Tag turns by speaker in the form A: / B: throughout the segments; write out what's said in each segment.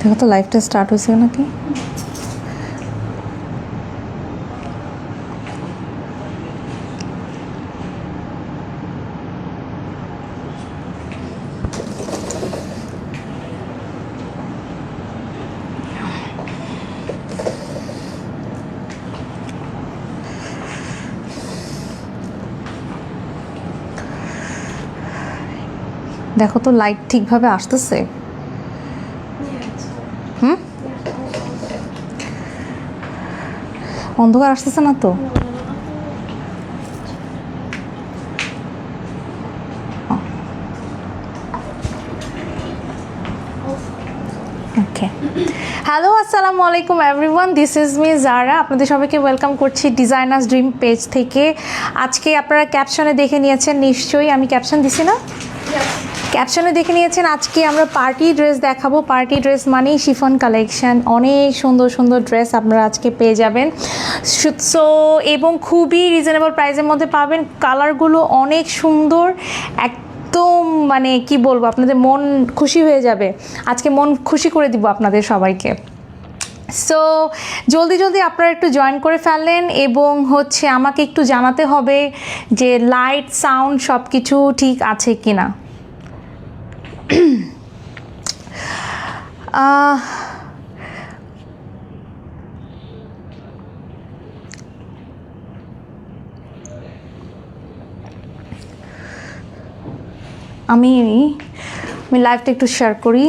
A: देखो तो लाइफটা স্টার্ট হয়েছে নাকি। দেখো তো লাইট ঠিকভাবে আসতেছে। অন্ধকার আসতেছে না তো? ওকে, হ্যালো আসসালামু আলাইকুম এভরিওয়ান, দিস ইজ মি জারা। আপনাদের সবাইকে ওয়েলকাম করছি ডিজাইনার্স ড্রিম পেজ থেকে। আজকে আপনারা ক্যাপশনে দেখে নিয়েছেন নিশ্চয়ই, আমি ক্যাপশন দিছি না? ক্যাপশনে দেখে নিয়েছেন আজকে আমরা পার্টি ড্রেস দেখাবো। পার্টি ড্রেস মানেই শিফন কালেকশন, অনেক সুন্দর সুন্দর ড্রেস আপনারা আজকে পেয়ে যাবেন। সো এবং খুবই রিজনেবল প্রাইসের মধ্যে পাবেন। কালারগুলো অনেক সুন্দর, একদম মানে কি বলবো, আপনাদের মন খুশি হয়ে যাবে। আজকে মন খুশি করে দিব আপনাদের সবাইকে। সো জলদি জলদি আপনারা একটু জয়েন করে ফেললেন এবং হচ্ছে আমাকে একটু জানাতে হবে যে লাইট সাউন্ড সব কিছু ঠিক আছে কি না। আমি লাইভটা একটু শেয়ার করি।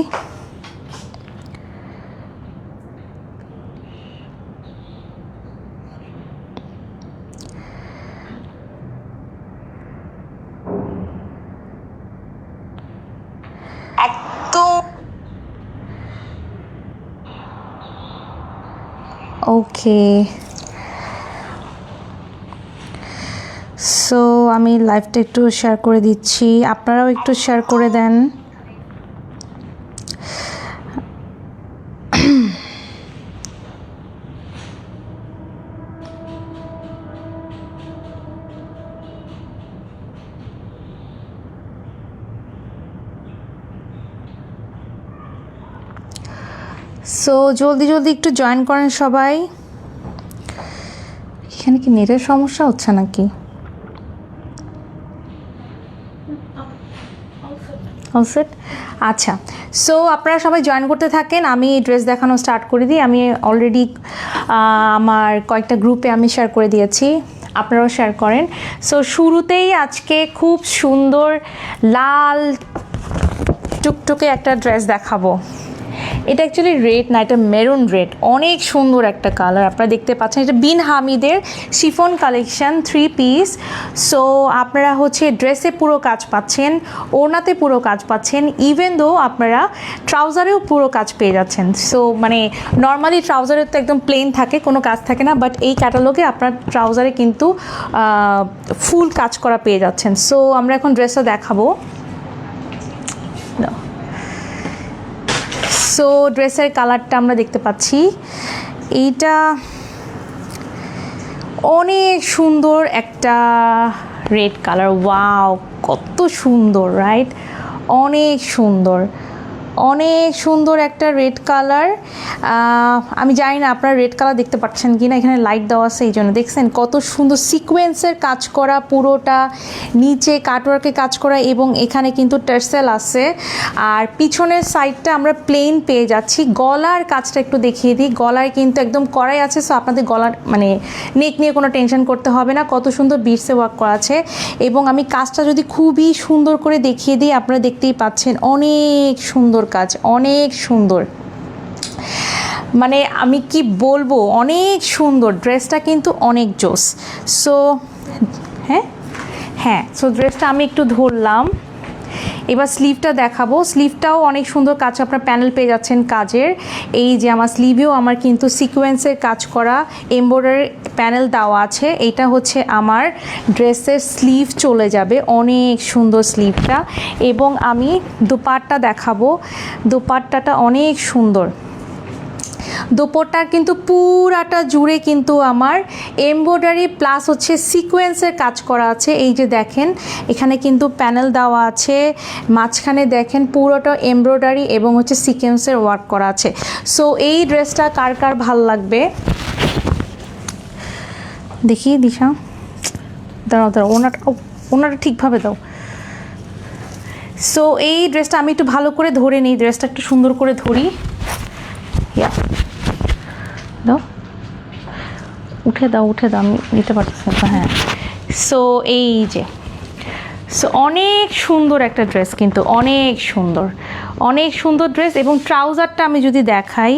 A: ওকে, সো আমি লাইভটা একটু শেয়ার করে দিচ্ছি, আপনারাও একটু শেয়ার করে দেন। সো জলদি জলদি একটু জয়েন করেন সবাই। এখানে কি নেটের সমস্যা হচ্ছে নাকি? অলসেট, আচ্ছা। সো আপনারা সবাই জয়েন করতে থাকেন, আমি ড্রেস দেখানো স্টার্ট করে দিই। আমি অলরেডি আমার কয়েকটা গ্রুপে আমি শেয়ার করে দিয়েছি, আপনারাও শেয়ার করেন। সো শুরুতেই আজকে খুব সুন্দর লাল টুকটুকে একটা ড্রেস দেখাবো। এটা অ্যাকচুয়ালি রেড না, এটা মেরুন রেড, অনেক সুন্দর একটা কালার আপনারা দেখতে পাচ্ছেন। এটা বিন হামিদের শিফন কালেকশন 3 পিস। সো আপনারা হচ্ছে ড্রেসে পুরো কাজ পাচ্ছেন, ওড়নাতে পুরো কাজ পাচ্ছেন, ইভেন দো আপনারা ট্রাউজারেও পুরো কাজ পেয়ে যাচ্ছেন। সো মানে নর্মালি ট্রাউজারের তো একদম প্লেন থাকে, কোনো কাজ থাকে না, বাট এই ক্যাটালগে আপনার ট্রাউজারে কিন্তু ফুল কাজ করা পেয়ে যাচ্ছেন। সো আমরা এখন ড্রেসটা দেখাবো। সো ড্রেসের কালারটা আমরা দেখতে পাচ্ছি, এইটা অনেক সুন্দর একটা রেড কালার। ওয়াও, কত সুন্দর, রাইট? অনেক সুন্দর, অনেক সুন্দর একটা রেড কালার। আমি জানি না আপনারা রেড কালার দেখতে পাচ্ছেন কি না, এখানে লাইট দেওয়া আছে এই জন্য। দেখছেন কত সুন্দর সিকোয়েন্সের কাজ করা, পুরোটা নিচে কাটওয়ার্কে কাজ করা এবং এখানে কিন্তু টার্সেল আছে। আর পিছনের সাইডটা আমরা প্লেন পেয়ে যাচ্ছি। গলার কাজটা একটু দেখিয়ে দিই, গলায় কিন্তু একদম করাই আছে। সো আপনাদের গলার মানে নেক নিয়ে কোনো টেনশন করতে হবে না, কত সুন্দর বিটসে ওয়ার্ক করা আছে। এবং আমি কাজটা যদি খুবই সুন্দর করে দেখিয়ে দিই, আপনারা দেখতেই পাচ্ছেন অনেক সুন্দর কাজ, অনেক সুন্দর, মানে আমি কি বলবো, অনেক সুন্দর। ড্রেসটা কিন্তু অনেক জোস। সো হ্যাঁ, সো ড্রেসটা আমি একটু ধরলাম, এবার স্লিভটা দেখাবো। স্লিভটাও অনেক সুন্দর কাজ, আপনার প্যানেল পেয়ে যাচ্ছেন কাজের। এই যে আমার স্লিভেও আমার কিন্তু সিকোয়েন্সের কাজ করা এমব্রয়ডারি প্যানেল দেওয়া আছে। এইটা হচ্ছে আমার ড্রেসের স্লিভ চলে যাবে, অনেক সুন্দর স্লিভটা। এবং আমি দোপাট্টা দেখাবো, দোপাট্টাটা অনেক সুন্দর। দোপাট্টার কিন্তু পুরাটা জুড়ে কিন্তু আমার এমব্রয়ডারি প্লাস হচ্ছে সিকোয়েন্সের কাজ করা আছে। এই যে দেখেন এখানে কিন্তু প্যানেল দেওয়া আছে, মাঝখানে দেখেন পুরোটা এমব্রয়ডারি এবং হচ্ছে সিকোয়েন্সের ওয়ার্ক করা আছে। সো এই ড্রেসটা কার কার ভাল লাগবে দেখি দিশা, দাঁড়াও দাঁড়াও, ওনাটা ঠিকভাবে দাও। সো এই ড্রেসটা আমি একটু ভালো করে ধরে নিই, ড্রেসটা একটু সুন্দর করে ধরি। দাও, উঠে দাও আমি নিতে পারতেছি না। হ্যাঁ, সো এই যে সো অনেক সুন্দর একটা ড্রেস, কিন্তু অনেক সুন্দর ড্রেস। এবং ট্রাউজারটা আমি যদি দেখাই,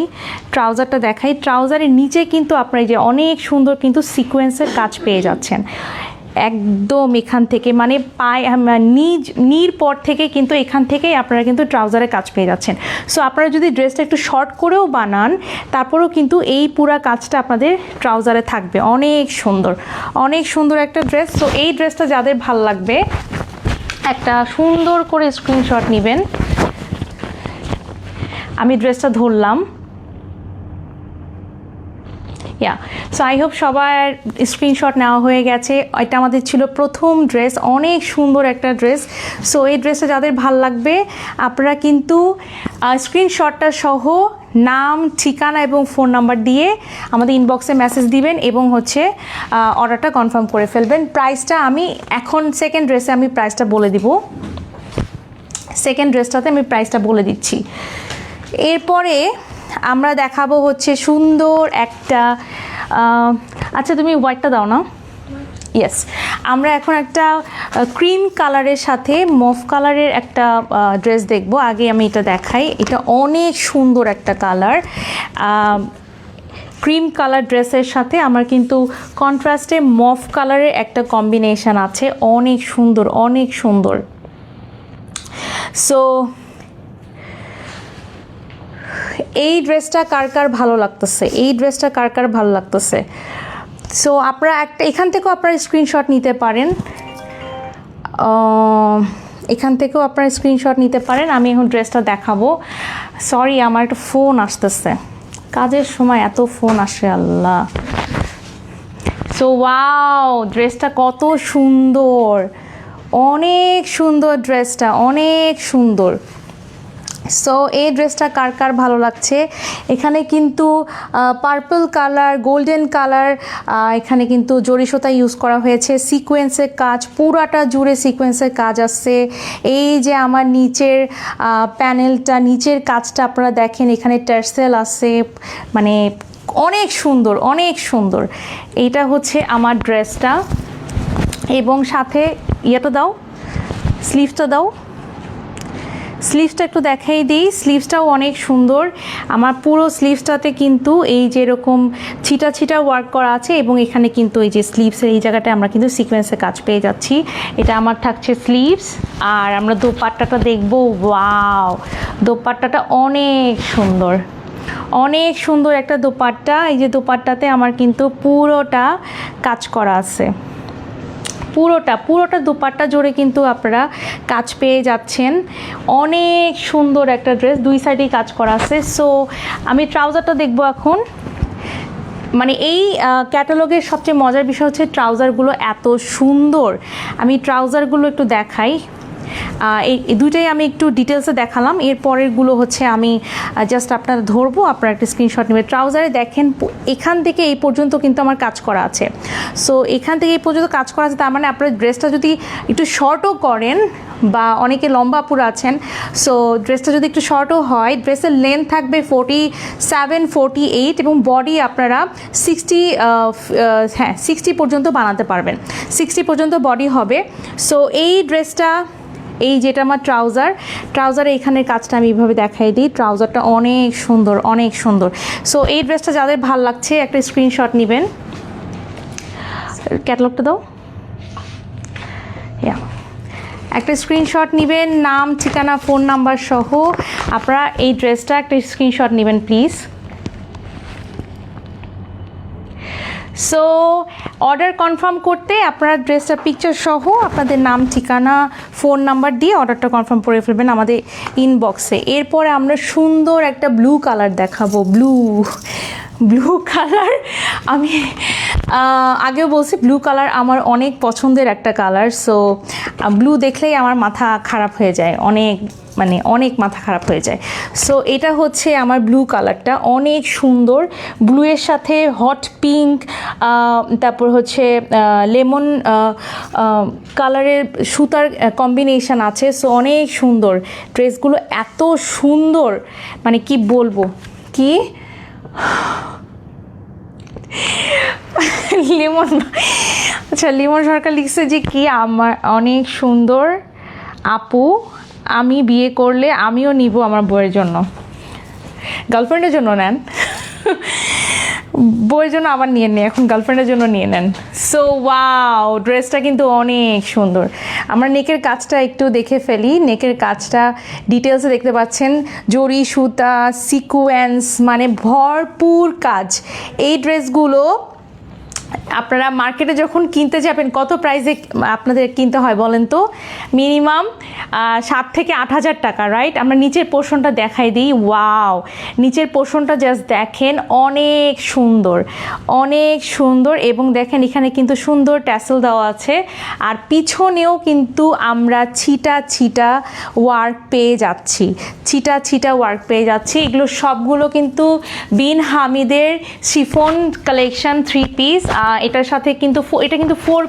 A: ট্রাউজারের নিচে কিন্তু আপনারা যে অনেক সুন্দর কিন্তু সিকোয়েন্সের কাজ পেয়ে যাচ্ছেন একদম এখান থেকে, মানে নির পর থেকে কিন্তু এখান থেকেই আপনারা কিন্তু ট্রাউজারের কাজ পেয়ে যাচ্ছেন। সো আপনারা যদি ড্রেসটা একটু শর্ট করেও বানান তারপরেও কিন্তু এই পুরা কাজটা আপনাদের ট্রাউজারে থাকবে। অনেক সুন্দর একটা ড্রেস। সো এই ড্রেসটা যাদের ভাল লাগবে একটা সুন্দর করে স্ক্রিনশট নেবেন। আমি ড্রেসটা ধরলাম। সো আই হোপ সবার স্ক্রিনশট নেওয়া হয়ে গেছে। এটা আমাদের ছিল প্রথম ড্রেস, অনেক সুন্দর একটা ড্রেস। সো এই ড্রেসটা যাদের ভাল লাগবে আপনারা কিন্তু স্ক্রিনশটটা সহ নাম, ঠিকানা এবং ফোন নাম্বার দিয়ে আমাদের ইনবক্সে মেসেজ দিবেন এবং হচ্ছে অর্ডারটা কনফার্ম করে ফেলবেন। প্রাইসটা আমি এখন সেকেন্ড ড্রেসে আমি প্রাইসটা বলে দিব, সেকেন্ড ড্রেসটাতে আমি প্রাইসটা বলে দিচ্ছি। এরপরে আমরা দেখাবো হচ্ছে সুন্দর একটা, আচ্ছা তুমি হোয়াইটটা দাও না। ইয়েস, আমরা এখন একটা ক্রিম কালারের সাথে মফ কালারের একটা ড্রেস দেখব। আগে আমি এটা দেখাই, এটা অনেক সুন্দর একটা কালার। ক্রিম কালার ড্রেসের সাথে আমার কিন্তু কন্ট্রাস্টে মফ কালারের একটা কম্বিনেশন আছে, অনেক সুন্দর। সো এই ড্রেসটা কার কার ভালো লাগতেছে, সো আপনারা এখান থেকেও আপনারা স্ক্রিনশট নিতে পারেন, আমি এখন ড্রেসটা দেখাবো। সরি, আমার একটা ফোন আসতেছে, কাজের সময় এত ফোন আসে আল্লাহ। সো ওয়াও, ড্রেসটা কত সুন্দর, অনেক সুন্দর ড্রেসটা, অনেক সুন্দর। সো এই ড্রেসটা কার কার ভালো লাগছে, এখানে কিন্তু পার্পল কালার, গোল্ডেন কালার, এখানে কিন্তু জরি সুতা ইউজ করা হয়েছে, সিকোয়েন্সের কাজ, পুরাটা জুড়ে সিকোয়েন্সের কাজ আছে। এই যে আমার নিচের প্যানেলটা, নিচের কাজটা আপনারা দেখেন, এখানে টার্সেল আছে, মানে অনেক সুন্দর। এইটা হচ্ছে আমার ড্রেসটা। এবং সাথে ইয়েটা দাও, স্লিভসটা একটু দেখাই দিই। স্লিভসটাও অনেক সুন্দর, আমার পুরো স্লিভসটাতে কিন্তু এই যে এরকম ছিটা ওয়ার্ক করা আছে এবং এখানে কিন্তু এই যে স্লিভসের এই জায়গাটায় আমরা কিন্তু সিকোয়েন্সের কাজ পেয়ে যাচ্ছি। এটা আমার থাকছে স্লিভস। আর আমরা দোপাট্টাটা দেখবো। ওয়াও, দোপাট্টাটা অনেক সুন্দর একটা দোপাট্টা। এই যে দোপাট্টাতে আমার কিন্তু পুরোটা কাজ করা আছে, পুরোটা দোপাট্টা জুড়ে কিন্তু আপনারা কাজ পেয়ে যাচ্ছেন। অনেক সুন্দর একটা ড্রেস, দুই সাইডেই কাজ করা আছে। সো আমি ট্রাউজারটা দেখবো এখন। মানে এই ক্যাটালগের সবচেয়ে মজার বিষয় হচ্ছে ট্রাউজারগুলো এত সুন্দর। আমি ট্রাউজারগুলো একটু দেখাই, এই দুইটাই আমি একটু ডিটেলসে দেখালাম। এরপরেরগুলো হচ্ছে আমি জাস্ট আপনারা ধরবো, আপনারা একটা স্ক্রিনশট নেবেন। ট্রাউজারে দেখেন এখান থেকে এই পর্যন্ত কিন্তু আমার কাজ করা আছে। সো এখান থেকে এই পর্যন্ত কাজ করা আছে, তার মানে আপনার ড্রেসটা যদি একটু শর্টও করেন বা অনেকে লম্বা পুরো আছেন, সো ড্রেসটা যদি একটু শর্টও হয়, ড্রেসের লেন্থ থাকবে 47, 48 এবং বডি আপনারা 60 পর্যন্ত বানাতে পারবেন, 60 পর্যন্ত বডি হবে। সো এই ড্রেসটা, এই যেটা আমার ট্রাউজারে এখানের কাজটা আমি এইভাবে দেখাই দিই। ট্রাউজারটা অনেক সুন্দর। সো এই ড্রেসটা যাদের ভাল লাগছে একটা স্ক্রিনশট নেবেন। ক্যাটালগটা দাও, একটা স্ক্রিনশট নেবেন, নাম, ঠিকানা, ফোন নাম্বার সহ আপনারা এই ড্রেসটা একটা স্ক্রিনশট নেবেন প্লিজ। সো অর্ডার কনফার্ম করতে আপনারা ড্রেসটা পিকচার সহ আপনাদের নাম ঠিকানা ফোন নাম্বার দিয়ে অর্ডারটা কনফার্ম করে ফেলবেন আমাদের ইনবক্সে। এরপরে আমরা সুন্দর একটা ব্লু কালার দেখাবো। ব্লু কালার আমি আগেও বলছি ব্লু কালার আমার অনেক পছন্দের একটা কালার। সো ব্লু দেখলেই আমার মাথা খারাপ হয়ে যায়, অনেক মাথা খারাপ হয়ে যায়। সো এটা হচ্ছে আমার ব্লু কালারটা, অনেক সুন্দর। ব্লুয়ের সাথে হট পিঙ্ক, তারপর হচ্ছে লেমন কালারের সুতার কম্বিনেশন আছে। সো অনেক সুন্দর ড্রেসগুলো, এত সুন্দর মানে কি বলবো। কি লিমন, আচ্ছা লিমন সরকার লিখছে যে কি আমার অনেক সুন্দর আপু, আমি বিয়ে করলে আমিও নিব আমার বউয়ের জন্য। গার্লফ্রেন্ডের জন্য নেন, বউয়ের জন্য আবার নিয়ে নেন, এখন গার্লফ্রেন্ডের জন্য নিয়ে নেন। সো ওয়াও, ড্রেসটা কিন্তু অনেক সুন্দর। আমরা নেকের কাজটা একটু দেখে ফেলি। নেকের কাজটা ডিটেলসে দেখতে পাচ্ছেন, জরি সুতা সিকোয়েন্স, মানে ভরপুর কাজ। এই ড্রেসগুলো আপনারা মার্কেটে যখন কিনতে যাবেন কত প্রাইসে আপনাদের কিনতে হয় বলেন তো? মিনিমাম 7 থেকে 8 হাজার টাকা, রাইট? আমরা নিচের পোর্শনটা দেখাই দিই। ওয়াও, নিচের পোর্শনটা জাস্ট দেখেন, অনেক সুন্দর, অনেক সুন্দর। এবং দেখেন এখানে কিন্তু সুন্দর ট্যাসেল দেওয়া আছে, আর পিছনেও কিন্তু আমরা ছিটা ওয়ার্ক পেয়ে যাচ্ছি, ছিটা ওয়ার্ক পেয়ে যাচ্ছি। এগুলো সবগুলো কিন্তু বিন হামিদের শিফন কালেকশন 3 পিস। এটার সাথে কিন্তু এটা কিন্তু 4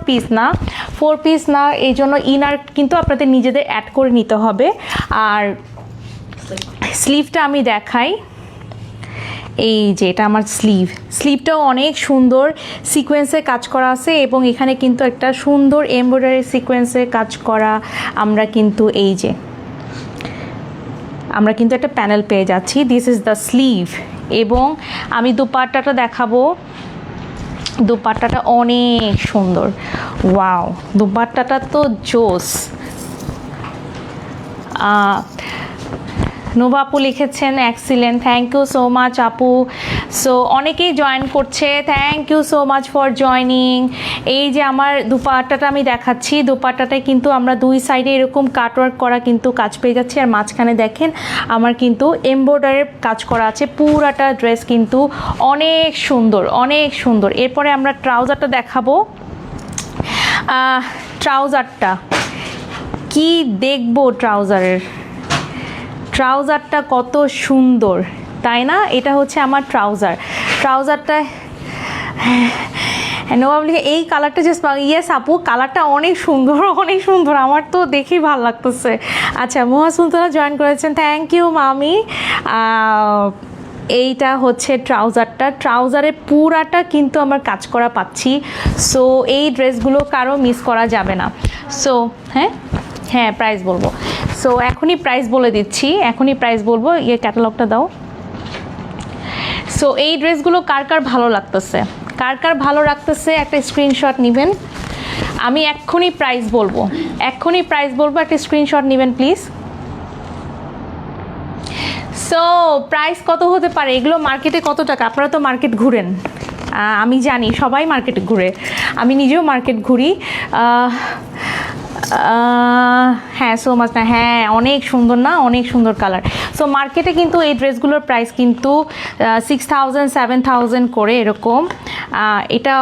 A: পিস না, এই জন্য ইনার কিন্তু আপনাদের নিজেদের অ্যাড করে নিতে হবে। আর স্লিভটা আমি দেখাই, এই যে এটা আমার স্লিভটাও অনেক সুন্দর সিকোয়েন্সে কাজ করা আছে, এবং এখানে কিন্তু একটা সুন্দর এমব্রয়ডারি সিকোয়েন্সে কাজ করা। আমরা কিন্তু একটা প্যানেল পেয়ে যাচ্ছি। This is the sleeve. এবং আমি দুপাট্টাটা দেখাবো। দুপাট্টাটা অনেক সুন্দর। ওয়াও, দুপাট্টাটা তো জোস। নোভা আপু লিখেছেন excellent, thank you so much আপু। সো অনেকেই জয়েন করছে, thank you so much for joining. এই যে আমার দুপাট্টাটা আমি দেখাচ্ছি, দুপাট্টাটায় কিন্তু আমরা 2 সাইডে এরকম কাটওয়ার্ক করা কিন্তু কাজ পেয়ে যাচ্ছি, আর মাঝখানে দেখেন আমার কিন্তু এমব্রয়ডারির কাজ করা আছে। পুরাটা ড্রেস কিন্তু অনেক সুন্দর, অনেক সুন্দর। এরপরে আমরা ট্রাউজারটা দেখাবো। ট্রাউজারটা কি দেখবো, ট্রাউজারটা কত সুন্দর, তাই না? এটা হচ্ছে আমার ট্রাউজারটা এই কালারটা জাস্ট, ইয়েস আপু, কালারটা অনেক সুন্দর, আমার তো দেখেই ভালো লাগতেছে। আচ্ছা, মহা সুলতানা জয়েন করেছেন, থ্যাংক ইউ মামি। এইটা হচ্ছে ট্রাউজারের পুরাটা কিন্তু আমার কাজ করা পাচ্ছি। সো এই ড্রেসগুলো কারো মিস করা যাবে না। সো হ্যাঁ প্রাইস বলবো। সো এখনই প্রাইস বলে দিচ্ছি, ক্যাটালগটা দাও। সো এই ড্রেসগুলো কার ভালো লাগতেছে, একটা স্ক্রিনশট নেবেন। আমি এক্ষুনি প্রাইস বলবো, একটা স্ক্রিনশট নেবেন প্লিজ। সো প্রাইস কত হতে পারে, এগুলো মার্কেটে কত টাকা? আপনারা তো মার্কেট ঘুরেন, আমি জানি সবাই মার্কেটে ঘুরে, আমি নিজেও মার্কেট ঘুরি। হ্যাঁ সো মাচ না, হ্যাঁ অনেক সুন্দর না, অনেক সুন্দর কালার। সো মার্কেটে কিন্তু এই ড্রেসগুলোর প্রাইস কিন্তু 6000 7000 করে এরকম। এটা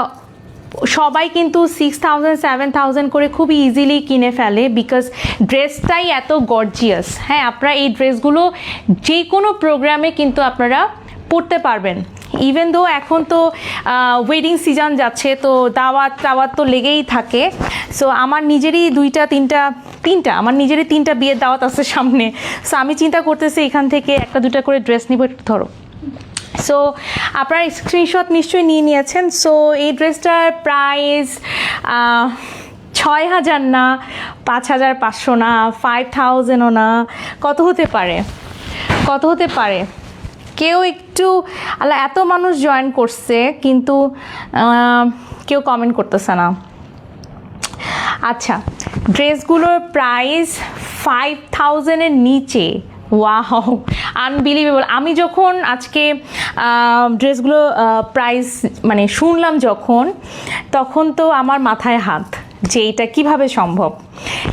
A: সবাই কিন্তু 6000 7000 করে খুব ইজিলি কিনে ফেলে, বিকজ ড্রেসটাই এত গর্জিয়াস। হ্যাঁ, আপনারা এই ড্রেসগুলো যে কোনো প্রোগ্রামে কিন্তু আপনারা পরতে পারবেন। ইভেন দো এখন তো ওয়েডিং সিজন যাচ্ছে, তো দাওয়াত তো লেগেই থাকে। সো আমার নিজেরই আমার নিজেরই 3টা বিয়ের দাওয়াত আছে সামনে। সো আমি চিন্তা করতেছি এখান থেকে 1-2টা করে ড্রেস নিব, একটু ধরো। সো আপনারা স্ক্রিনশট নিশ্চয়ই নিয়ে নিয়েছেন। সো এই ড্রেসটার প্রাইস 6000 না, 5500 না, 5000ও না, কত হতে পারে? কেউ একটু, আল্লাহ এত মানুষ জয়েন করছে কিন্তু কেউ কমেন্ট করতেছে না। আচ্ছা, ড্রেসগুলোর প্রাইস 5000-এর নিচে, ওয়াও, আনবিলিভেবল। আমি যখন আজকে ড্রেসগুলো প্রাইস মানে শুনলাম যখন, তখন তো আমার মাথায় হাত যে এটা কিভাবে সম্ভব।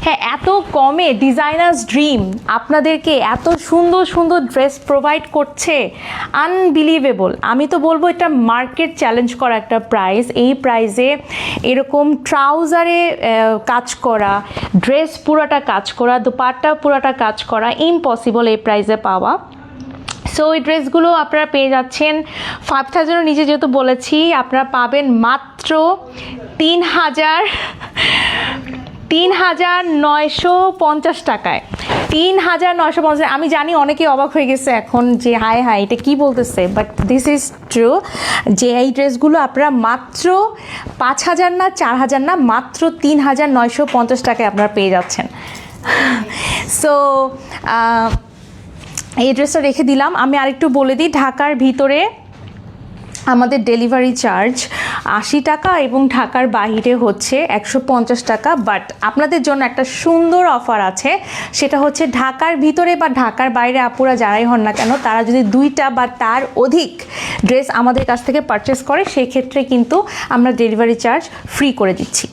A: হ্যাঁ, এত কমে ডিজাইনার্স ড্রিম আপনাদেরকে এত সুন্দর সুন্দর ড্রেস প্রোভাইড করছে, আনবিলিভেবল। আমি তো বলবো এটা মার্কেট চ্যালেঞ্জ করা একটা প্রাইস। এই প্রাইসে এরকম ট্রাউজারে কাজ করা, ড্রেস পুরোটা কাজ করা, দোপাট্টা পুরোটা কাজ করা ইম্পসিবল এই প্রাইসে পাওয়া। সো এই ড্রেসগুলো আপনারা পেয়ে যাচ্ছেন 5000-এর নিচে, যেহেতু বলেছি আপনারা পাবেন মাত্র ৩,৯৫০ টাকায়। ৩,৯৫০। আমি জানি অনেকেই অবাক হয়ে গেছে এখন যে হাই হাই এটা কি বলতেছে, বাট দিস ইজ ট্রু যে এই ড্রেসগুলো আপনারা মাত্র 5,000 না 4,000 না, মাত্র ৩,৯৫০ টাকায় আপনারা পেয়ে যাচ্ছেন। সো এই ড্রেসটা রেখে দিলাম। আমি আরেকটু বলে দিই, ঢাকার ভিতরে আমাদের ডেলিভারি চার্জ 80 টাকা এবং ঢাকার বাইরে হচ্ছে 150 টাকা। বাট আপনাদের জন্য একটা সুন্দর অফার আছে, সেটা হচ্ছে ঢাকার ভিতরে বা ঢাকার বাইরে আপুরা যারাই হন না কেন, তারা যদি 2টা বা তার অধিক ড্রেস আমাদের কাছ থেকে পারচেস করে, সেই ক্ষেত্রে কিন্তু আমরা ডেলিভারি চার্জ ফ্রি করে দিচ্ছি।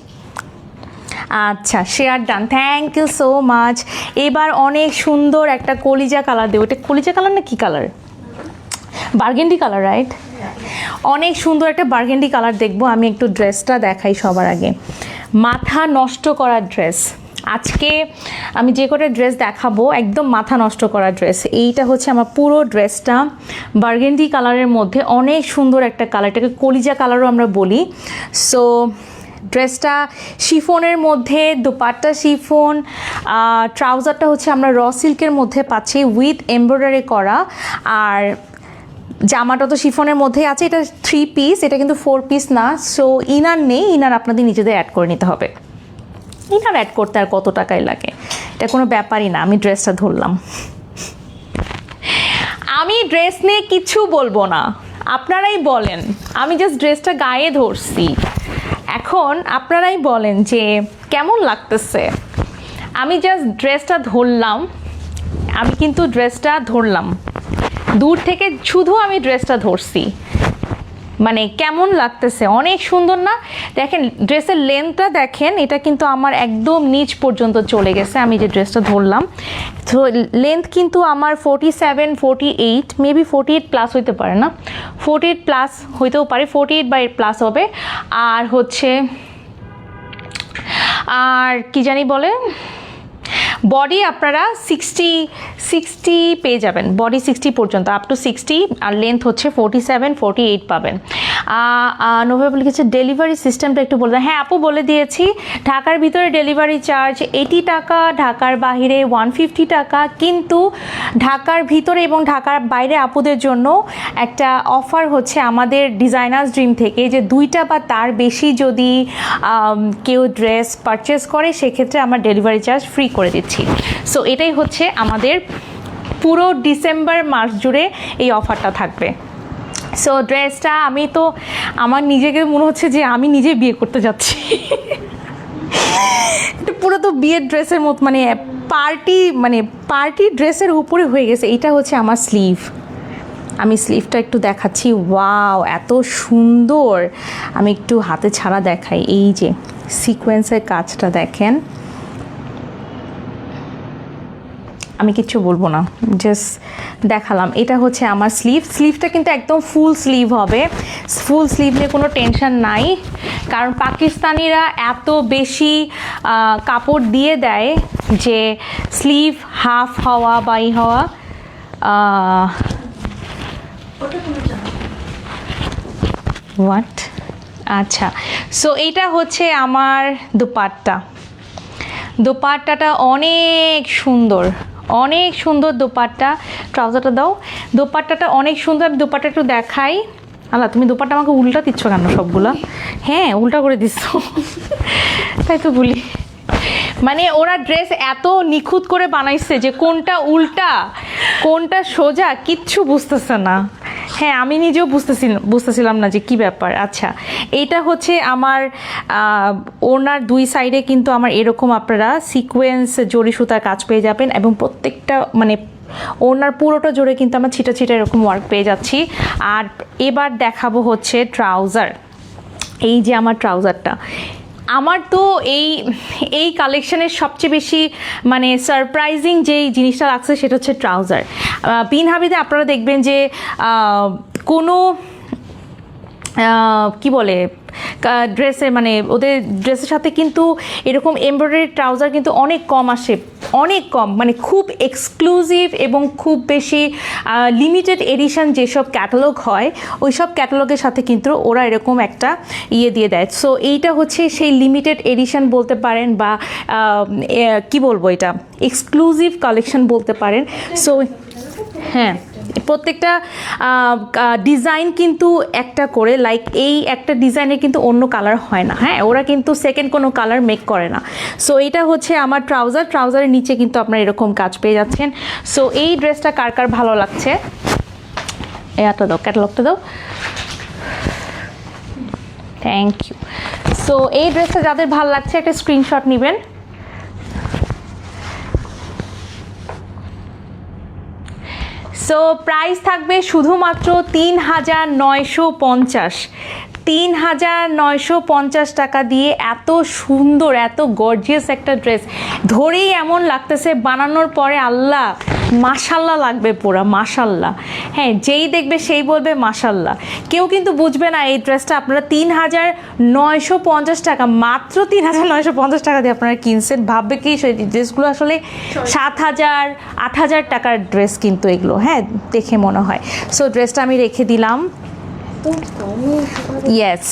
A: আচ্ছা, share done, thank you so much. এবার অনেক সুন্দর একটা কলিজা কালার দেবো। এটা কলিজা কালার না কি কালার? Burgundy colour, right? অনেক সুন্দর একটা বার্গেন্ডি কালার দেখবো। আমি একটু ড্রেসটা দেখাই সবার আগে। মাথা নষ্ট করা ড্রেস। আজকে আমি যে কটা ড্রেস দেখাবো একদম মাথা নষ্ট করা ড্রেস। এইটা হচ্ছে আমার পুরো ড্রেসটা বার্গেন্ডি কালারের মধ্যে, অনেক সুন্দর একটা কালার, এটাকে কলিজা কালারও আমরা বলি। সো ড্রেসটা শিফনের মধ্যে, দোপাট্টা শিফন, ট্রাউজারটা হচ্ছে আমরা র সিল্কের মধ্যে পাচ্ছি উইথ এমব্রয়ডারি করা, আর জামাটা তো শিফনের মধ্যেই আছে। এটা 3 পিস, এটা কিন্তু 4 পিস না। সো ইনার নেই, ইনার আপনাদের নিজেদের অ্যাড করে নিতে হবে। ইনার অ্যাড করতে আর কত টাকাই লাগে, এটা কোনো ব্যাপারই না। আমি ড্রেসটা ধরলাম, আমি ড্রেস নিয়ে কিছু বলবো না, আপনারাই বলেন। আমি জাস্ট ড্রেসটা গায়ে ধরছি, এখন আপনারাই বলেন যে কেমন লাগতেছে। আমি জাস্ট ড্রেসটা ধরলাম, আমি কিন্তু ড্রেসটা ধরলাম দূর থেকে, শুধু আমি ড্রেসটা ধরছি, মানে কেমন লাগতেছে। অনেক সুন্দর না? দেখেন ড্রেসের লেন্থটা দেখেন, এটা কিন্তু আমার একদম নিচ পর্যন্ত চলে গেছে। আমি যে ড্রেসটা ধরলাম, তো লেন্থ কিন্তু আমার 47, 48, মেবি 48 প্লাস হইতে পারে না, 48 প্লাস হইতেও পারে, 48/+ হবে। আর হচ্ছে আর কি জানি বলে, বডি আপনারা 60 পেয়ে যাবেন, বডি 60 পর্যন্ত, আপ টু 60, আর লেন্থ হচ্ছে 47, 48 পাবেন। নোভেল লিখেছে ডেলিভারি সিস্টেমটা একটু বলে দেন। হ্যাঁ আপু, বলে দিয়েছি। ঢাকার ভিতরে ডেলিভারি চার্জ 80 টাকা, ঢাকার বাইরে 150 টাকা। কিন্তু ঢাকার ভিতরে এবং ঢাকার বাইরে আপুদের জন্য একটা অফার হচ্ছে আমাদের ডিজাইনার্স ড্রিম থেকে, যে 2টা বা তার বেশি যদি কেউ ড্রেস পারচেস করে, সেক্ষেত্রে আমরা ডেলিভারি চার্জ ফ্রি করে দিচ্ছি। সো এটাই হচ্ছে আমাদের পুরো ডিসেম্বর মাস জুড়ে এই অফারটা থাকবে। সো ড্রেসটা আমি তো আমার নিজেকে মনে হচ্ছে যে আমি নিজে বিয়ে করতে যাচ্ছি। এটা পুরো তো বিয়ের ড্রেসের মতো, মানে পার্টি ড্রেসের উপরে হয়ে গেছে। এটা হচ্ছে আমার স্লিভ, আমি স্লিভটা একটু দেখাচ্ছি। ওয়াও, এত সুন্দর। আমি একটু হাতে ছাড়া দেখাই, এই যে সিকোয়েন্সের কাজটা দেখেন। আমি কিচ্ছু বলবো না, জাস্ট দেখালাম। এটা হচ্ছে আমার স্লিভটা কিন্তু একদম ফুল স্লিভ হবে। ফুল স্লিভ নিয়ে কোনো টেনশন নাই, কারণ পাকিস্তানিরা এত বেশি কাপড় দিয়ে দেয় যে স্লিভ হাফ হওয়া বা ই হওয়া। হোয়াট? আচ্ছা, সো এইটা হচ্ছে আমার দোপাট্টাটা অনেক সুন্দর, অনেক সুন্দর দোপাট্টা। ট্রাউজারটা দাও। দোপাট্টাটা অনেক সুন্দর। আমি দোপাট্টা একটু দেখাই। আল্লাহ, তুমি দোপাট্টা আমাকে উল্টা দিচ্ছ কেন সবগুলা? হ্যাঁ, উল্টা করে দিচ্ছ, তাই তো বলি। মানে ওরা ড্রেস এত নিখুঁত করে বানাইছে যে কোনটা উল্টা কোনটা সোজা কিচ্ছু বুঝতেছে না। হ্যাঁ, আমি নিজেও বুঝতেছিলাম না যে কি ব্যাপার। আচ্ছা, এইটা হচ্ছে আমার ওনার 2 সাইডে কিন্তু আমার এরকম আপনারা সিকোয়েন্স জরি সুতার কাজ পেয়ে যাবেন, এবং প্রত্যেকটা মানে ওনার পুরোটা জুড়ে কিন্তু আমরা ছিটা ছিটা এরকম ওয়ার্ক পেয়ে যাচ্ছি। আর এবার দেখাবো হচ্ছে ট্রাউজার। এই যে আমার ট্রাউজারটা, আমার তো এই কালেকশনের সবচেয়ে বেশি মানে সারপ্রাইজিং যেই জিনিসটা লাগছে সেটা হচ্ছে ট্রাউজার। বিন হাবিতে আপনারা দেখবেন যে কোনো কি বলে ড্রেসে মানে ওদের ড্রেসের সাথে কিন্তু এরকম এমব্রয়ডারি ট্রাউজার কিন্তু অনেক কম আসে, অনেক কম, মানে খুব এক্সক্লুসিভ এবং খুব বেশি লিমিটেড এডিশন যেসব ক্যাটালগ হয় ওই সব ক্যাটালগের সাথে কিন্তু ওরা এরকম একটা ইয়ে দিয়ে দেয়। সো এইটা হচ্ছে সেই লিমিটেড এডিশন বলতে পারেন বা কি বলবো এটা এক্সক্লুসিভ কালেকশন বলতে পারেন। সো হ্যাঁ, প্রত্যেকটা ডিজাইন কিন্তু একটা করে, লাইক এই একটা ডিজাইনে কিন্তু অন্য কালার হয় না। হ্যাঁ, ওরা কিন্তু সেকেন্ড কোনো কালার মেক করে না। সো এটা হচ্ছে আমার ট্রাউজারের নিচে কিন্তু আপনারা এরকম কাজ পেয়ে যাচ্ছেন। সো এই ড্রেসটা কার কার ভালো লাগছে, এটা দাও, ক্যাটালগটা দাও, থ্যাংক ইউ। সো এই ড্রেসটা যাদের ভালো লাগছে একটা স্ক্রিনশট নেবেন। সো প্রাইস থাকবে শুধুমাত্র ৩,৯৫০, ৩,৯৫০ টাকা দিয়ে এত সুন্দর এত গর্জিয়াস একটা ড্রেস। ধরেই এমন লাগতেছে বানানোর পরে আল্লাহ মাশাল্লাহ লাগবে, পুরা মাশাল্লাহ। হ্যাঁ, যেই দেখবে সেই বলবে মাশাল্লাহ। কেউ কিন্তু বুঝবে না এই ড্রেসটা আপনারা ৩,৯৫০ টাকা, মাত্র ৩,৯৫০ টাকা দিয়ে আপনারা কিনছেন। ভাববে কি সেই ড্রেসগুলো আসলে ৭,০০০ ৮,০০০ টাকার ড্রেস কিন্তু এগুলো, হ্যাঁ দেখে মনে হয়। সো ড্রেসটা আমি রেখে দিলাম। ইয়েস,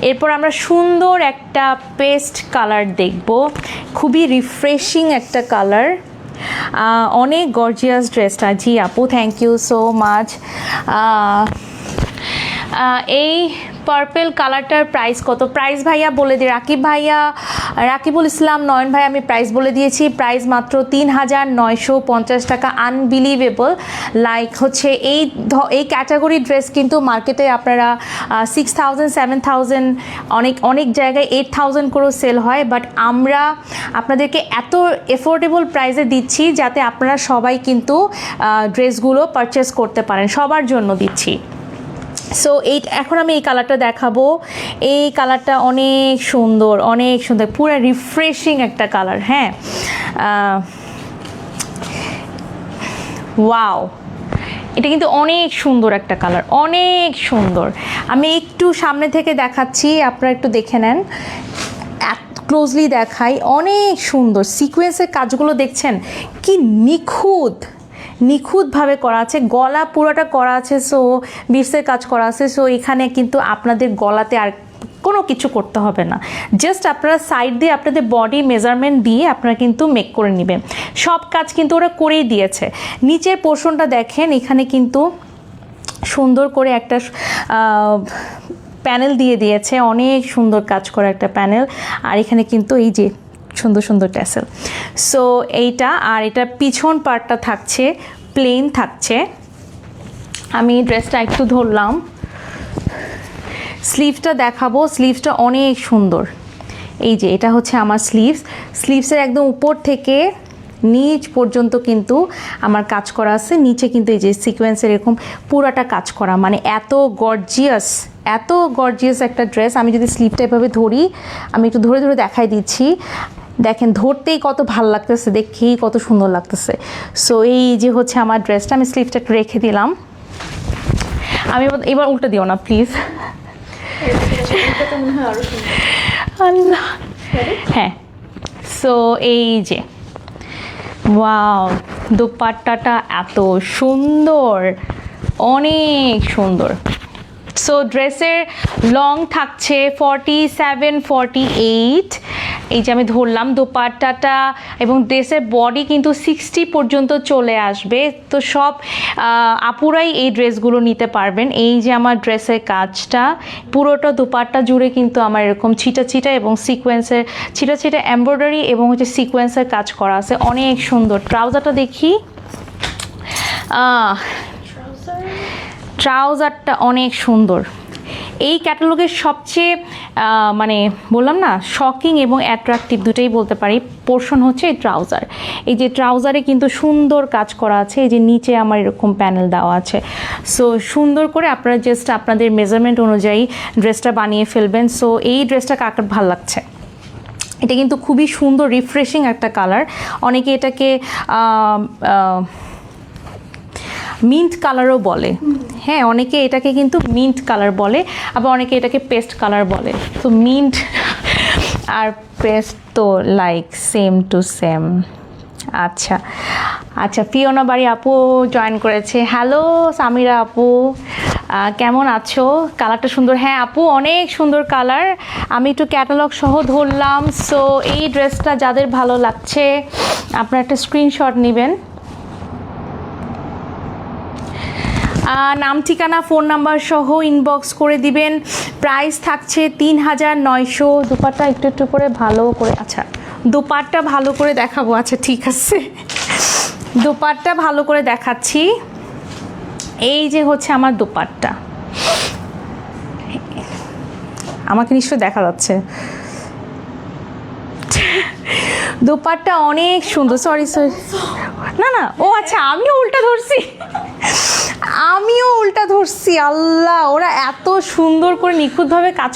A: এরপর আমরা সুন্দর একটা পেস্ট কালার দেখব, খুবই রিফ্রেশিং একটা কালার, অনেক গর্জিয়াস ড্রেসটা। জি আপু, থ্যাংক ইউ সো মাচ। এই পার্পেল কালারটার প্রাইস কত? প্রাইস ভাইয়া বলে দিই, রাকিবুল ইসলাম নয়ন ভাই, আমি প্রাইস বলে দিয়েছি। প্রাইস মাত্র ৩,৯৫০ টাকা। আনবিলিভেবল, লাইক হচ্ছে এই ক্যাটাগরি ড্রেস কিন্তু মার্কেটে আপনারা 6,000 7,000 অনেক জায়গায় 8,000 করেও সেল হয়, বাট আমরা আপনাদেরকে এত এফোর্ডেবল প্রাইসে দিচ্ছি যাতে আপনারা সবাই কিন্তু ড্রেসগুলো পারচেস করতে পারেন, সবার জন্য দিচ্ছি। সো এখন আমি এই কালারটা দেখাবো। এই কালারটা অনেক সুন্দর, অনেক সুন্দর, পুরো রিফ্রেশিং একটা কালার। হ্যাঁ, ওয়াও, এটা কিন্তু অনেক সুন্দর একটা কালার, অনেক সুন্দর। আমি একটু সামনে থেকে দেখাচ্ছি, আপনারা একটু দেখে নেন, ক্লোজলি দেখাই, অনেক সুন্দর। সিকোয়েন্সের কাজগুলো দেখছেন কি নিখুঁতভাবে করা আছে, গলা পুরোটা করা আছে, সো বিটসের কাজ করা আছে। সো এখানে কিন্তু আপনাদের গলাতে আর কোনো কিছু করতে হবে না, জাস্ট আপনারা সাইড দিয়ে আপনাদের বডি মেজারমেন্ট দিয়ে আপনারা কিন্তু মেক করে নেবেন। সব কাজ কিন্তু ওরা করেই দিয়েছে। নিচের পোর্শনটা দেখেন, এখানে কিন্তু সুন্দর করে একটা প্যানেল দিয়ে দিয়েছে, অনেক সুন্দর কাজ করা একটা প্যানেল। আর এখানে কিন্তু এই যে সুন্দর সুন্দর ট্যাসেল। সো এইটা, আর এটা পিছন পার্টটা থাকছে প্লেন থাকছে। আমি ড্রেসটা একটু ধরলাম, স্লিভসটা দেখাবো। স্লিভসটা অনেক সুন্দর। এই যে এটা হচ্ছে আমার স্লিভসের একদম উপর থেকে নিচ পর্যন্ত কিন্তু আমার কাজ করা আছে। নিচে কিন্তু এই যে সিকোয়েন্সের এরকম পুরাটা কাজ করা, মানে এত গর্জিয়াস একটা ড্রেস। আমি যদি স্লিভটা এভাবে ধরি, আমি একটু ধরে ধরে দেখাই দিচ্ছি, দেখেন ধরতেই কত ভালো লাগতেছে, দেখেই কত সুন্দর লাগতেছে। সো এই যে হচ্ছে আমার ড্রেসটা, আমি স্লিভটা একটু রেখে দিলাম। আমি এবার উল্টে দিও না প্লিজ। হ্যাঁ, সো এই যে ওয়াও, দোপাট্টাটা এত সুন্দর, অনেক সুন্দর। সো ড্রেসের লং থাকছে 47 48, এই যে আমি ধরলাম দোপাট্টাটা, এবং ড্রেসের বডি কিন্তু 60 পর্যন্ত চলে আসবে। তো সব আপুরাই এই ড্রেসগুলো নিতে পারবেন। এই যে আমার ড্রেসের কাজটা পুরোটা দোপাট্টা জুড়ে কিন্তু আমার এরকম ছিটা ছিটা এবং সিকোয়েন্সের ছিটা ছিটা এমব্রয়ডারি এবং হচ্ছে সিকোয়েন্সের কাজ করা আছে, অনেক সুন্দর। ট্রাউজারটা দেখি, ট্রাউজারটা অনেক সুন্দর। এই ক্যাটালগের সবচেয়ে মানে বললাম না শকিং এবং অ্যাট্রাকটিভ দুটোই বলতে পারি পোর্শন হচ্ছে এই ট্রাউজার। এই যে ট্রাউজারে কিন্তু সুন্দর কাজ করা আছে, এই যে নিচে আমার এরকম প্যানেল দেওয়া আছে। সো সুন্দর করে আপনারা জাস্ট আপনাদের মেজারমেন্ট অনুযায়ী ড্রেসটা বানিয়ে ফেলবেন। সো এই ড্রেসটা কার ভালো লাগছে? এটা কিন্তু খুবই সুন্দর রিফ্রেশিং একটা কালার। অনেকে এটাকে মিন্ট কালারও বলে, হ্যাঁ অনেকে এটাকে কিন্তু মিন্ট কালার বলে, আবার অনেকে এটাকে পেস্ট কালার বলে। তো মিন্ট আর পেস্ট তো লাইক সেম টু সেম। আচ্ছা আচ্ছা, ফিওনা বাড়ি আপু জয়েন করেছে। হ্যালো সামিরা আপু, কেমন আছো? কালারটা সুন্দর। হ্যাঁ আপু অনেক সুন্দর কালার, আমি একটু ক্যাটালগ সহ ধরলাম। সো এই ড্রেসটা যাদের ভালো লাগছে আপনারা একটা স্ক্রিনশট নেবেন, নাম ঠিকানা ফোন নাম্বার সহ ইনবক্স করে দিবেন। প্রাইস থাকছে 3900। দুপাট্টা একটু একটু করে ভালো করে, আচ্ছা দুপাট্টা ভালো করে দেখাবো। আচ্ছা ঠিক আছে, দুপাট্টা ভালো করে দেখাচ্ছি। এই যে হচ্ছে আমার দুপাট্টা, আমাকে নিশ্চয় দেখা যাচ্ছে। দুপাট্টা অনেক সুন্দর। সরি সরি, না না, ও আচ্ছা আমিও উল্টা ধরছি, আল্লাহ ওরা এত সুন্দর করে নিখুঁতভাবে কাজ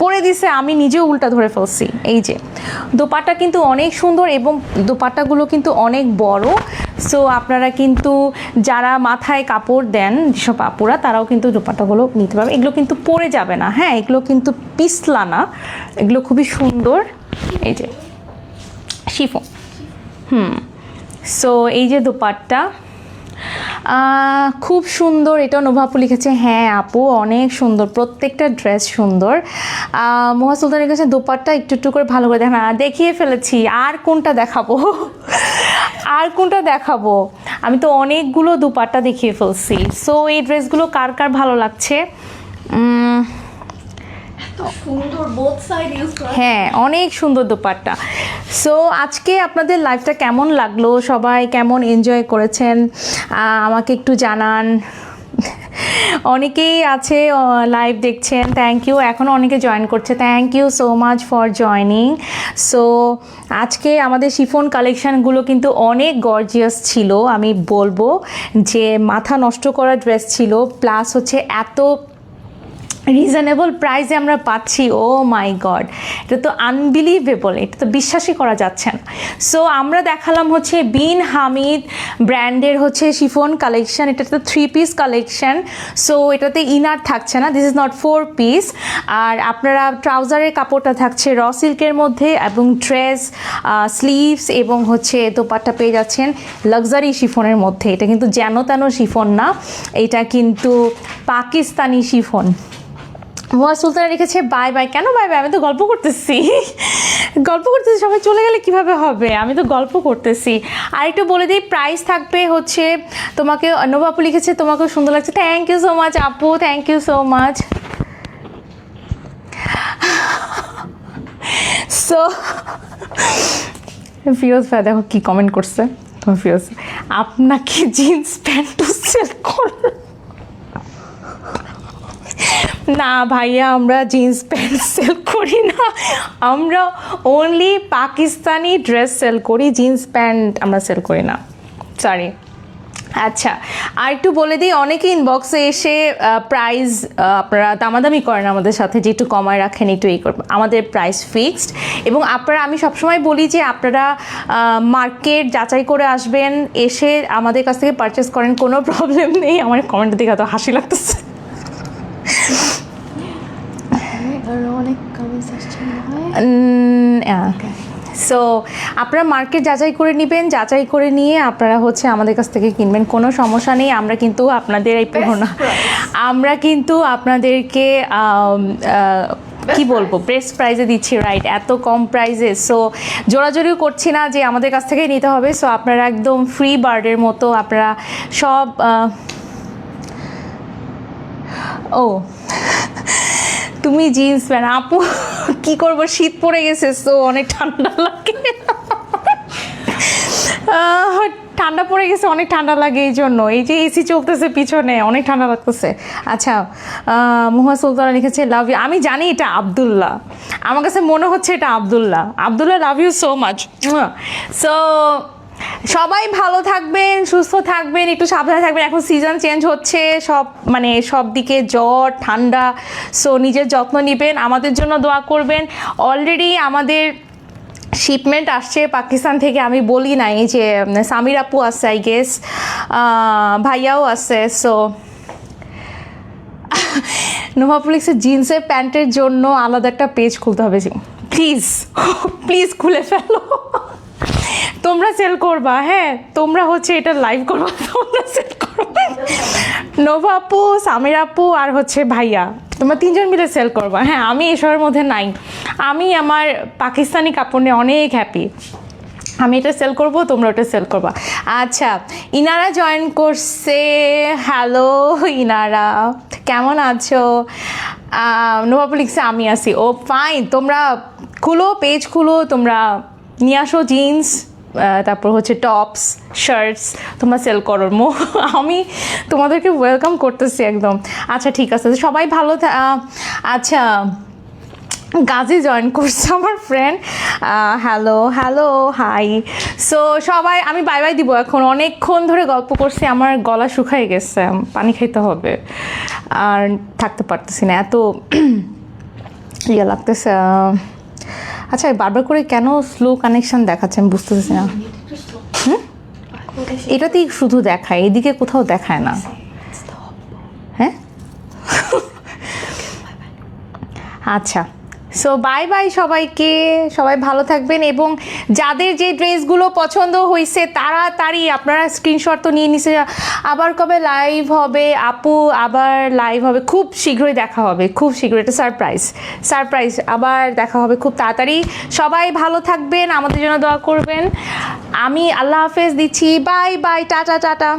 A: করে দিছে, আমি নিজেও উল্টা ধরে ফেলছি। এই যে দোপাট্টা কিন্তু অনেক সুন্দর এবং দোপাট্টাগুলো কিন্তু অনেক বড়। সো আপনারা কিন্তু যারা মাথায় কাপড় দেন যেসব আপুরা, তারাও কিন্তু দোপাট্টাগুলো নিতে পারবে। এগুলো কিন্তু পরে যাবে না, হ্যাঁ এগুলো কিন্তু পিছলা না, এগুলো খুবই সুন্দর। এই যে শিফন, সো এই যে দোপাট্টা খুব সুন্দর। এটাও নোভাপু লিখেছে। হ্যাঁ আপু অনেক সুন্দর, প্রত্যেকটা ড্রেস সুন্দর। মোহা সুলতান লিখেছে দোপাট্টা একটু একটু করে ভালো করে দেখা, দেখিয়ে ফেলেছি। আর কোনটা দেখাবো? আমি তো অনেকগুলো দোপাট্টা দেখিয়ে ফেলছি। সো এই ড্রেসগুলো কার কার ভালো লাগছে? হ্যাঁ অনেক সুন্দর দোপাট্টা। সো আজকে আপনাদের লাইভটা কেমন লাগলো, সবাই কেমন এনজয় করেছেন আমাকে একটু জানান। অনেকেই আছে লাইভ দেখছেন, থ্যাংক ইউ। এখনও অনেকে জয়েন করছে, thank you so much for joining. So আজকে আমাদের শিফন কালেকশানগুলো কিন্তু অনেক গর্জিয়াস ছিল, আমি বলবো যে মাথা নষ্ট করা ড্রেস ছিল, প্লাস হচ্ছে এত রিজনেবল প্রাইসে আমরা পাচ্ছি। ও মাই গড, এটা তো আনবিলিভেবল, এটা তো বিশ্বাসই করা যাচ্ছে না। সো আমরা দেখালাম হচ্ছে বিন হামিদ ব্র্যান্ডের হচ্ছে শিফন কালেকশন। এটা তো 3 পিস কালেকশন, সো এটাতে ইনার থাকছে না, দিস ইজ নট 4 পিস। আর আপনারা ট্রাউজারের কাপড়টা থাকছে র সিল্কের মধ্যে, এবং ড্রেস স্লিভস এবং হচ্ছে দোপাট্টা পেয়ে যাচ্ছেন লাক্সারি শিফনের মধ্যে। এটা কিন্তু যেন তেন শিফন না, এটা কিন্তু পাকিস্তানি শিফন। মোয়া সুলতানা রেখেছে বাই বাই। কেন বাই বাই? আমি তো গল্প করতেছি, সবাই চলে গেলে কিভাবে হবে? আমি তো গল্প করতেছি। আর একটু বলে দিই, প্রাইস থাকবে হচ্ছে, তোমাকে নোভা আপু লিখেছে তোমাকেও সুন্দর লাগছে, থ্যাংক ইউ সো মাচ আপু, thank you so much. So Firoz ভাই দেখো কি কমেন্ট করছে তোমার ফিরোজ, আপনাকে জিন্স প্যান্টও সেল করো না ভাইয়া, আমরা জিন্স প্যান্ট সেল করি না, আমরা অনলি পাকিস্তানি ড্রেস সেল করি, জিন্স প্যান্ট আমরা সেল করি না, সরি। আচ্ছা আর একটু বলে দিই, অনেকে ইনবক্সে এসে প্রাইস আপনারা দামাদামি করেন আমাদের সাথে, যে একটু কমায় রাখেন, একটু এই করবেন। আমাদের প্রাইস ফিক্সড, এবং আপনারা, আমি সবসময় বলি যে আপনারা মার্কেট যাচাই করে আসবেন, এসে আমাদের কাছ থেকে পারচেস করেন, কোনো প্রবলেম নেই। আমার কমেন্ট দেখে এত হাসি লাগতেছে। সো আপনারা মার্কেট যাচাই করে নেবেন, যাচাই করে নিয়ে আপনারা হচ্ছে আমাদের কাছ থেকে কিনবেন, কোনো সমস্যা নেই। আমরা কিন্তু আপনাদের এই পুরোনো, আমরা কিন্তু আপনাদেরকে কি বলবো বেস্ট প্রাইসে দিচ্ছি, রাইট, এত কম প্রাইসে। সো জোরাজোরিও করছি না যে আমাদের কাছ থেকেই নিতে হবে। সো আপনারা একদম ফ্রি বার্ডের মতো আপনারা সব ও তুমি জিন্স প্যান্ট আপু কি করবো, শীত পড়ে গেছে, সো অনেক ঠান্ডা লাগে। ঠান্ডা পড়ে গেছে, অনেক ঠান্ডা লাগে এই জন্য, এই যে এসি চলতেছে পিছনে, অনেক ঠান্ডা লাগতেছে। আচ্ছা, মুহা সুলতানা লিখেছে লাভ ইউ। আমি জানি এটা আবদুল্লাহ, আমার কাছে মনে হচ্ছে এটা Abdullah. Abdullah, love you so much. So সবাই ভালো থাকবেন, সুস্থ থাকবেন, একটু সাবধানে থাকবেন। এখন সিজন চেঞ্জ হচ্ছে, সব দিকে জ্বর ঠান্ডা। সো নিজের যত্ন নেবেন, আমাদের জন্য দোয়া করবেন। অলরেডি আমাদের শিপমেন্ট আসছে পাকিস্তান থেকে, আমি বলি নাই যে সামির আপু আছে, আই গেস ভাইয়াও আছে। সো নোভাপ্লিক্সের জিন্সের প্যান্টের জন্য আলাদা একটা পেজ খুলতে হবে, প্লিজ প্লিজ খুলে ফেলো। তোমরা সেল করবা, হ্যাঁ তোমরা হচ্ছে এটা লাইভ করবা, তোমরা সেল করবা। নোভা আপু, সামির আপু আর হচ্ছে ভাইয়া, তোমরা তিনজন মিলে সেল করবা। হ্যাঁ, আমি এসবের মধ্যে নাই, আমি আমার পাকিস্তানি কাপড় নিয়ে অনেক হ্যাপি। আমি এটা সেল করব, তোমরা ওটা সেল করবা। আচ্ছা, ইনারা জয়েন করছে। হ্যালো ইনারা, কেমন আছো? নোভা লিখছে আমি আছি। ও ফাইন, তোমরা খুলো, পেজ খুলো, তোমরা নিয়ে আসো জিন্স, তারপর হচ্ছে টপস, শার্টস, তোমরা সেল করো। আমি তোমাদেরকে ওয়েলকাম করতেছি একদম। আচ্ছা ঠিক আছে, সবাই ভালো আচ্ছা, গাজী জয়েন করছে আমার friend. Hello hello, hi. So সবাই, আমি বাই বাই দিব এখন, অনেকক্ষণ ধরে গল্প করছি, আমার গলা শুকায় গেছে, পানি খাইতে হবে, আর থাকতে পারতেছি না, এত ইয়ে লাগতেছে। আচ্ছা, বারবার করে কেন স্লো কানেকশন দেখাচ্ছে আমি বুঝতেছি না। এটাতেই শুধু দেখায়, এদিকে কোথাও দেখায় না। হ্যাঁ আচ্ছা, সো বাই বাই সবাইকে, সবাই ভালো থাকবেন। এবং যাদের যে ড্রেসগুলো পছন্দ হয়েছে তাড়াতাড়ি আপনারা স্ক্রিনশট তো নিয়ে নিছে। আবার কবে লাইভ হবে আপু? আবার লাইভ হবে, খুব শীঘ্রই দেখা হবে, খুব শীঘ্রই। এটা সারপ্রাইজ আবার দেখা হবে খুব তাড়াতাড়ি। সবাই ভালো থাকবেন, আমাদের জন্য দোয়া করবেন। আমি আল্লাহ হাফেজ দিচ্ছি, বাই বাই, টাটা টাটা।